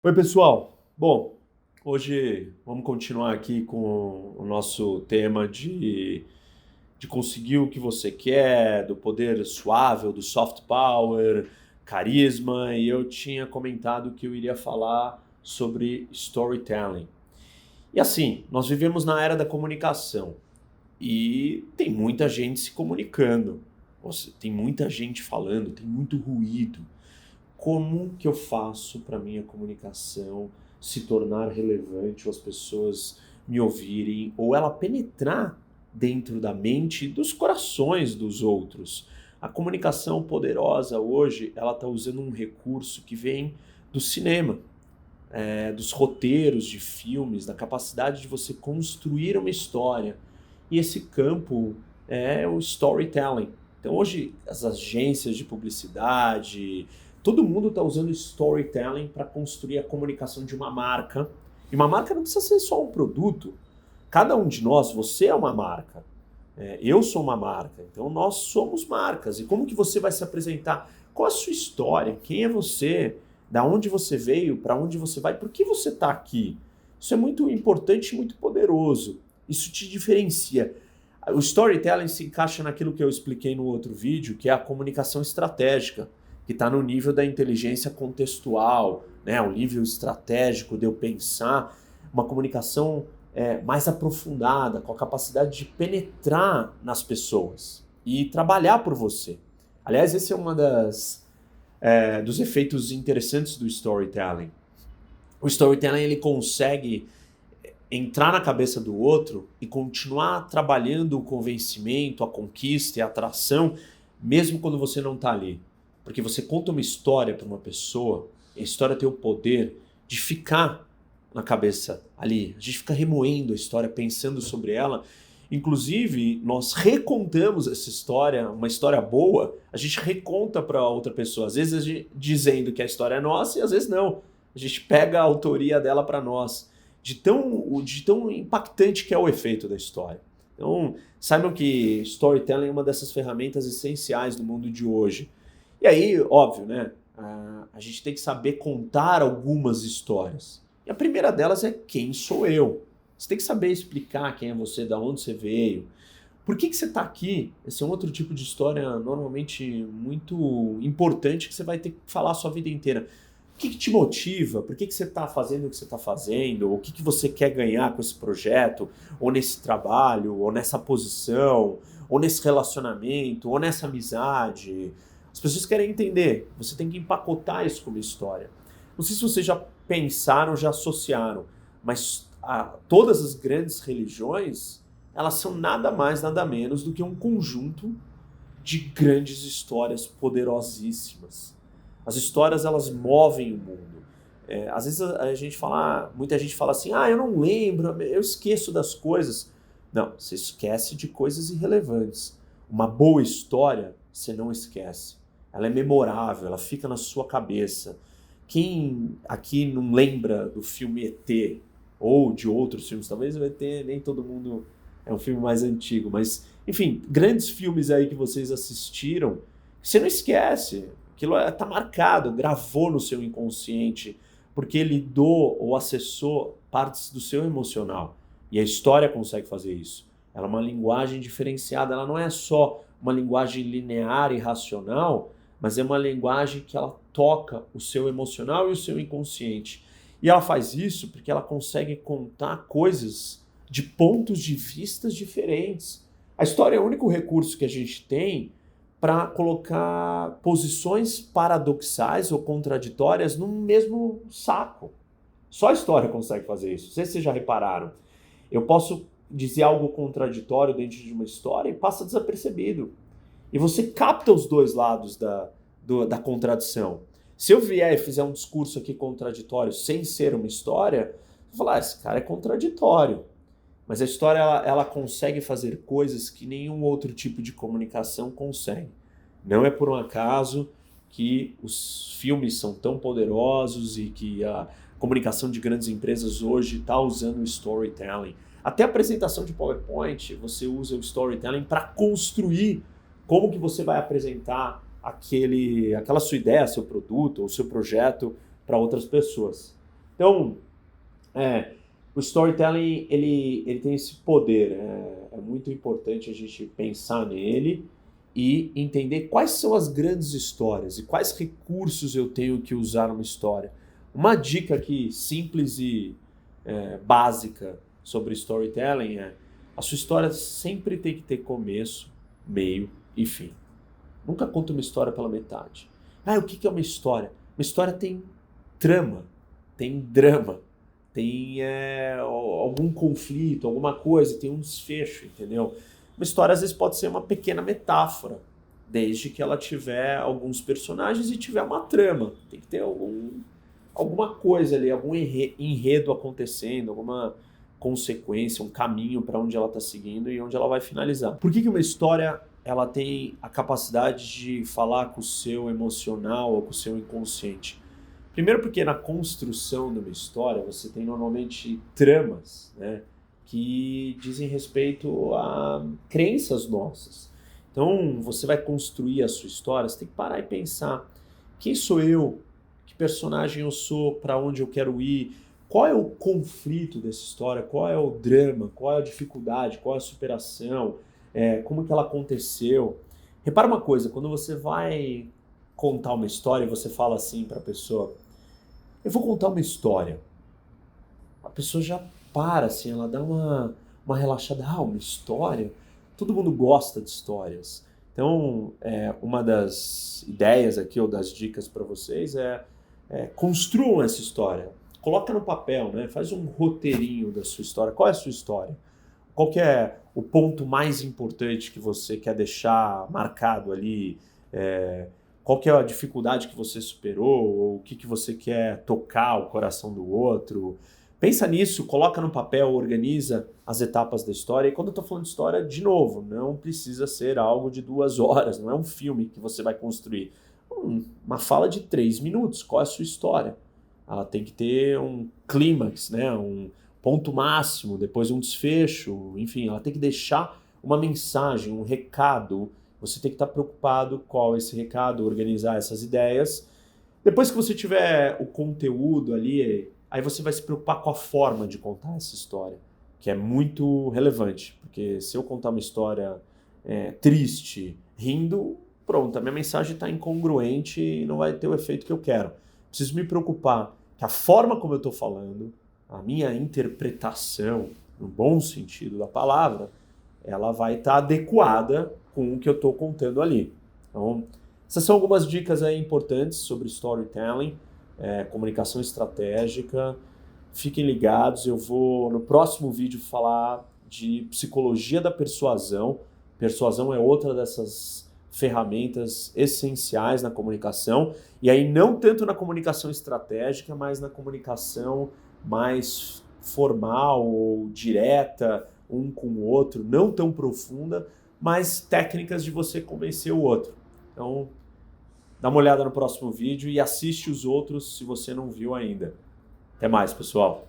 Oi, pessoal. Bom, hoje vamos continuar aqui com o nosso tema de conseguir o que você quer, do poder suave, do soft power, carisma, e eu tinha comentado que eu iria falar sobre storytelling. E assim, nós vivemos na era da comunicação e tem muita gente se comunicando. Tem muita gente falando, tem muito ruído. Como que eu faço para minha comunicação se tornar relevante, ou as pessoas me ouvirem, ou ela penetrar dentro da mente e dos corações dos outros? A comunicação poderosa hoje, ela está usando um recurso que vem do cinema, dos roteiros de filmes, da capacidade de você construir uma história. E esse campo é o storytelling. Então hoje as agências de publicidade, todo mundo está usando storytelling para construir a comunicação de uma marca. E uma marca não precisa ser só um produto. Cada um de nós, você é uma marca. Eu sou uma marca. Então nós somos marcas. E como que você vai se apresentar? Qual a sua história? Quem é você? Da onde você veio? Para onde você vai? Por que você está aqui? Isso é muito importante e muito poderoso. Isso te diferencia. O storytelling se encaixa naquilo que eu expliquei no outro vídeo, que é a comunicação estratégica, que está no nível da inteligência contextual, né? O nível estratégico de eu pensar, uma comunicação mais aprofundada, com a capacidade de penetrar nas pessoas e trabalhar por você. Aliás, esse é uma dos efeitos interessantes do storytelling. O storytelling ele consegue entrar na cabeça do outro e continuar trabalhando o convencimento, a conquista e a atração, mesmo quando você não está ali. Porque você conta uma história para uma pessoa, e a história tem o poder de ficar na cabeça ali. A gente fica remoendo a história, pensando sobre ela. Inclusive, nós recontamos essa história, uma história boa, a gente reconta para outra pessoa. Às vezes dizendo que a história é nossa e às vezes não. A gente pega a autoria dela para nós de tão impactante que é o efeito da história. Então, saibam que storytelling é uma dessas ferramentas essenciais do mundo de hoje. E aí, óbvio, né? A gente tem que saber contar algumas histórias. E a primeira delas é quem sou eu. Você tem que saber explicar quem é você, de onde você veio. Por que você está aqui? Esse é um outro tipo de história normalmente muito importante que você vai ter que falar a sua vida inteira. O que te motiva? Por que você está fazendo o que você está fazendo? O que você quer ganhar com esse projeto? Ou nesse trabalho? Ou nessa posição? Ou nesse relacionamento? Ou nessa amizade? As pessoas querem entender. Você tem que empacotar isso como história. Não sei se vocês já pensaram, já associaram, mas todas as grandes religiões, elas são nada mais, nada menos do que um conjunto de grandes histórias poderosíssimas. As histórias, elas movem o mundo. Às vezes a gente fala, muita gente fala assim, eu não lembro, eu esqueço das coisas. Não, você esquece de coisas irrelevantes. Uma boa história, você não esquece. Ela é memorável, ela fica na sua cabeça. Quem aqui não lembra do filme ET, ou de outros filmes, talvez o ET nem todo mundo é um filme mais antigo, mas, enfim, grandes filmes aí que vocês assistiram, você não esquece. Aquilo está marcado, gravou no seu inconsciente, porque lidou ou acessou partes do seu emocional. E a história consegue fazer isso. Ela é uma linguagem diferenciada, ela não é só uma linguagem linear e racional, mas é uma linguagem que ela toca o seu emocional e o seu inconsciente. E ela faz isso porque ela consegue contar coisas de pontos de vista diferentes. A história é o único recurso que a gente tem para colocar posições paradoxais ou contraditórias no mesmo saco. Só a história consegue fazer isso. Não sei se vocês já repararam. Eu posso dizer algo contraditório dentro de uma história e passa desapercebido. E você capta os dois lados da contradição. Se eu vier e fizer um discurso aqui contraditório sem ser uma história, eu vou falar, esse cara é contraditório. Mas a história ela consegue fazer coisas que nenhum outro tipo de comunicação consegue. Não é por um acaso que os filmes são tão poderosos e que a comunicação de grandes empresas hoje está usando o storytelling. Até a apresentação de PowerPoint, você usa o storytelling para construir como que você vai apresentar aquela sua ideia, seu produto ou seu projeto para outras pessoas. Então, o storytelling, ele tem esse poder, é muito importante a gente pensar nele e entender quais são as grandes histórias e quais recursos eu tenho que usar numa história. Uma dica aqui simples e básica sobre storytelling a sua história sempre tem que ter começo, meio e fim. Nunca conta uma história pela metade. O que é uma história? Uma história tem trama, tem drama, tem algum conflito, alguma coisa, tem um desfecho, entendeu? Uma história às vezes pode ser uma pequena metáfora, desde que ela tiver alguns personagens e tiver uma trama. Tem que ter alguma coisa ali, algum enredo acontecendo, alguma consequência, um caminho para onde ela está seguindo e onde ela vai finalizar. Por que uma história ela tem a capacidade de falar com o seu emocional ou com o seu inconsciente? Primeiro porque na construção de uma história você tem normalmente tramas, né, que dizem respeito a crenças nossas. Então você vai construir a sua história, você tem que parar e pensar: quem sou eu? Que personagem eu sou? Para onde eu quero ir? Qual é o conflito dessa história? Qual é o drama? Qual é a dificuldade? Qual é a superação? Como que ela aconteceu? Repara uma coisa, quando você vai contar uma história e você fala assim para a pessoa: eu vou contar uma história. A pessoa já para, assim, ela dá uma relaxada. Uma história? Todo mundo gosta de histórias. Então, uma das ideias aqui, ou das dicas para vocês construam essa história. Coloca no papel, né? Faz um roteirinho da sua história. Qual é a sua história? Qual que é o ponto mais importante que você quer deixar marcado ali? Qual que é a dificuldade que você superou? Ou o que você quer tocar o coração do outro? Pensa nisso, coloca no papel, organiza as etapas da história. E quando eu estou falando de história, de novo, não precisa ser algo de 2 horas, não é um filme que você vai construir. Uma fala de 3 minutos, qual é a sua história? Ela tem que ter um clímax, né? Um ponto máximo, depois um desfecho, enfim, ela tem que deixar uma mensagem, um recado. Você tem que estar preocupado qual é esse recado, organizar essas ideias. Depois que você tiver o conteúdo ali, aí você vai se preocupar com a forma de contar essa história, que é muito relevante, porque se eu contar uma história triste, rindo, pronto, a minha mensagem está incongruente e não vai ter o efeito que eu quero. Preciso me preocupar que a forma como eu estou falando, a minha interpretação, no bom sentido da palavra, ela vai estar adequada com o que eu estou contando ali. Então, essas são algumas dicas aí importantes sobre storytelling, comunicação estratégica. Fiquem ligados, eu vou no próximo vídeo falar de psicologia da persuasão. Persuasão é outra dessas ferramentas essenciais na comunicação, e aí não tanto na comunicação estratégica, mas na comunicação mais formal ou direta, um com o outro, não tão profunda, mas técnicas de você convencer o outro. Então, dá uma olhada no próximo vídeo e assiste os outros se você não viu ainda. Até mais, pessoal!